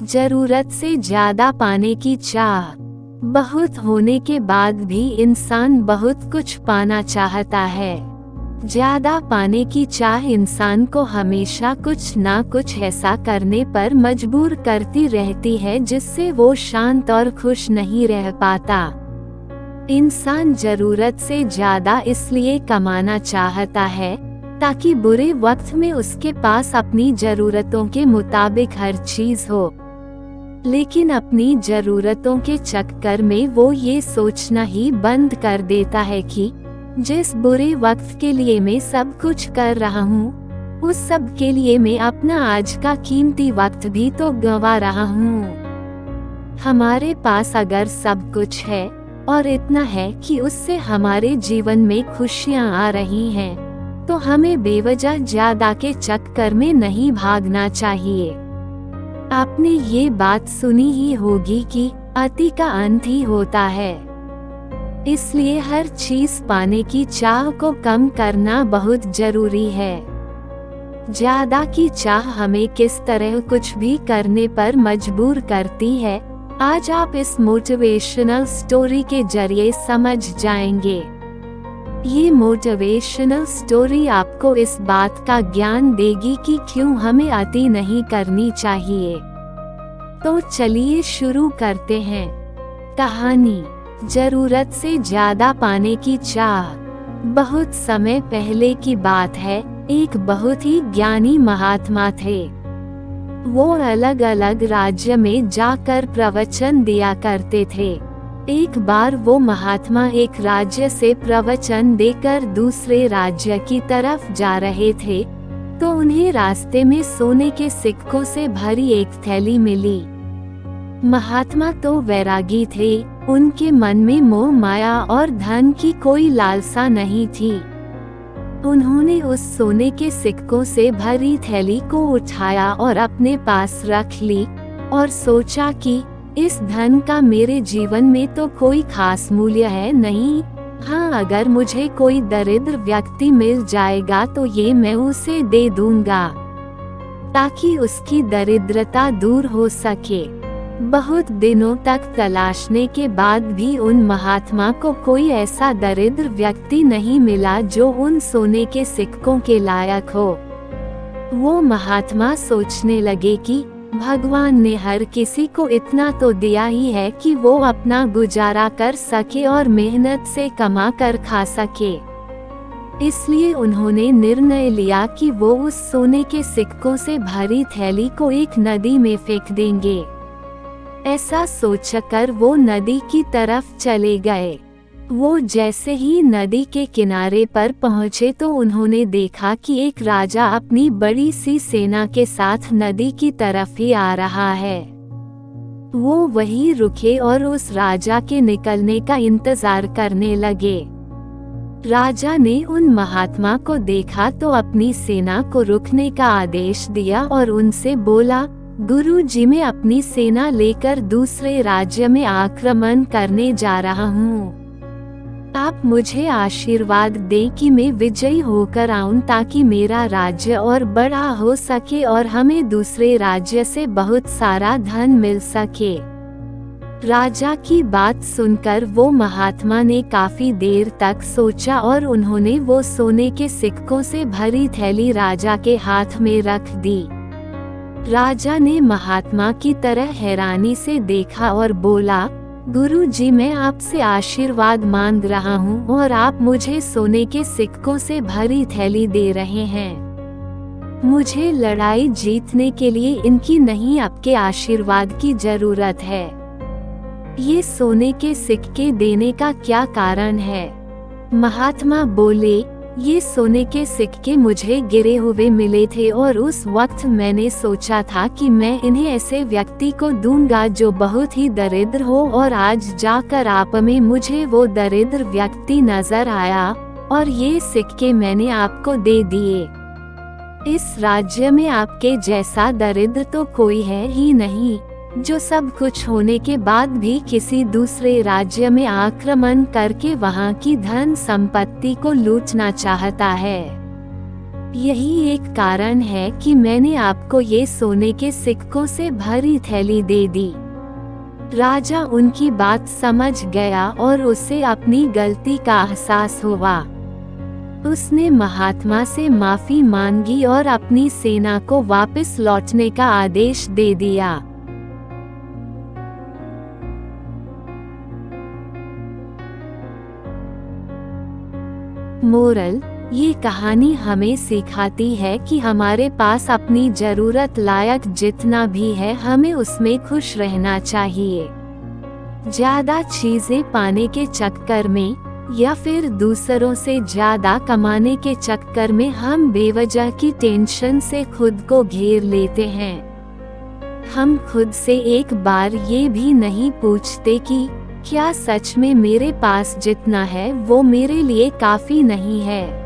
जरूरत से ज्यादा पाने की चाह। बहुत होने के बाद भी इंसान बहुत कुछ पाना चाहता है। ज्यादा पाने की चाह इंसान को हमेशा कुछ ना कुछ ऐसा करने पर मजबूर करती रहती है जिससे वो शांत और खुश नहीं रह पाता। इंसान जरूरत से ज्यादा इसलिए कमाना चाहता है ताकि बुरे वक्त में उसके पास अपनी जरूरतों के मुताबिक हर चीज हो, लेकिन अपनी जरूरतों के चक्कर में वो ये सोचना ही बंद कर देता है कि जिस बुरे वक्त के लिए मैं सब कुछ कर रहा हूँ, उस सब के लिए मैं अपना आज का कीमती वक्त भी तो गंवा रहा हूँ। हमारे पास अगर सब कुछ है और इतना है कि उससे हमारे जीवन में खुशियाँ आ रही हैं, तो हमें बेवजह ज्यादा के चक्कर में नहीं भागना चाहिए। आपने ये बात सुनी ही होगी कि अति का अंत ही होता है। इसलिए हर चीज पाने की चाह को कम करना बहुत जरूरी है। ज्यादा की चाह हमें किस तरह कुछ भी करने पर मजबूर करती है, आज आप इस मोटिवेशनल स्टोरी के जरिए समझ जाएंगे। ये मोटिवेशनल स्टोरी आपको इस बात का ज्ञान देगी कि क्यों हमें अति नहीं करनी चाहिए। तो चलिए शुरू करते हैं। कहानी, जरूरत से ज्यादा पाने की चाह। बहुत समय पहले की बात है, एक बहुत ही ज्ञानी महात्मा थे। वो अलग अलग राज्य में जाकर प्रवचन दिया करते थे। एक बार वो महात्मा एक राज्य से प्रवचन देकर दूसरे राज्य की तरफ जा रहे थे, तो उन्हें रास्ते में सोने के सिक्कों से भरी एक थैली मिली। महात्मा तो वैरागी थे, उनके मन में मोह माया और धन की कोई लालसा नहीं थी। उन्होंने उस सोने के सिक्कों से भरी थैली को उठाया और अपने पास रख ली और सोचा कि इस धन का मेरे जीवन में तो कोई खास मूल्य है नहीं। हाँ, अगर मुझे कोई दरिद्र व्यक्ति मिल जाएगा तो ये मैं उसे दे दूंगा ताकि उसकी दरिद्रता दूर हो सके। बहुत दिनों तक तलाशने के बाद भी उन महात्मा को कोई ऐसा दरिद्र व्यक्ति नहीं मिला जो उन सोने के सिक्कों के लायक हो। वो महात्मा सोचने लगे कि भगवान ने हर किसी को इतना तो दिया ही है कि वो अपना गुजारा कर सके और मेहनत से कमा कर खा सके। इसलिए उन्होंने निर्णय लिया कि वो उस सोने के सिक्कों से भरी थैली को एक नदी में फेंक देंगे। ऐसा सोचकर वो नदी की तरफ चले गए। वो जैसे ही नदी के किनारे पर पहुँचे तो उन्होंने देखा कि एक राजा अपनी बड़ी सी सेना के साथ नदी की तरफ ही आ रहा है। वो वहीं रुके और उस राजा के निकलने का इंतजार करने लगे। राजा ने उन महात्मा को देखा तो अपनी सेना को रुकने का आदेश दिया और उनसे बोला, गुरु जी, मैं अपनी सेना लेकर दूसरे राज्य में आक्रमण करने जा रहा हूँ। आप मुझे आशीर्वाद दें कि मैं विजयी होकर आऊं ताकि मेरा राज्य और बड़ा हो सके और हमें दूसरे राज्य से बहुत सारा धन मिल सके। राजा की बात सुनकर वो महात्मा ने काफी देर तक सोचा और उन्होंने वो सोने के सिक्कों से भरी थैली राजा के हाथ में रख दी। राजा ने महात्मा की तरह हैरानी से देखा और बोला, गुरु जी, मैं आपसे आशीर्वाद मांग रहा हूँ और आप मुझे सोने के सिक्कों से भरी थैली दे रहे हैं। मुझे लड़ाई जीतने के लिए इनकी नहीं, आपके आशीर्वाद की जरूरत है। ये सोने के सिक्के देने का क्या कारण है? महात्मा बोले, ये सोने के सिक्के मुझे गिरे हुए मिले थे और उस वक्त मैंने सोचा था कि मैं इन्हें ऐसे व्यक्ति को दूंगा जो बहुत ही दरिद्र हो, और आज जाकर आप में मुझे वो दरिद्र व्यक्ति नजर आया और ये सिक्के मैंने आपको दे दिए। इस राज्य में आपके जैसा दरिद्र तो कोई है ही नहीं, जो सब कुछ होने के बाद भी किसी दूसरे राज्य में आक्रमण करके वहां की धन संपत्ति को लूटना चाहता है। यही एक कारण है कि मैंने आपको ये सोने के सिक्कों से भरी थैली दे दी। राजा उनकी बात समझ गया और उसे अपनी गलती का एहसास हुआ। उसने महात्मा से माफी मांगी और अपनी सेना को वापस लौटने का आदेश दे दिया। मोरल: ये कहानी हमें सिखाती है कि हमारे पास अपनी जरूरत लायक जितना भी है, हमें उसमें खुश रहना चाहिए। ज्यादा चीजें पाने के चक्कर में या फिर दूसरों से ज्यादा कमाने के चक्कर में हम बेवजह की टेंशन से खुद को घेर लेते हैं। हम खुद से एक बार ये भी नहीं पूछते कि क्या सच में मेरे पास जितना है वो मेरे लिए काफी नहीं है।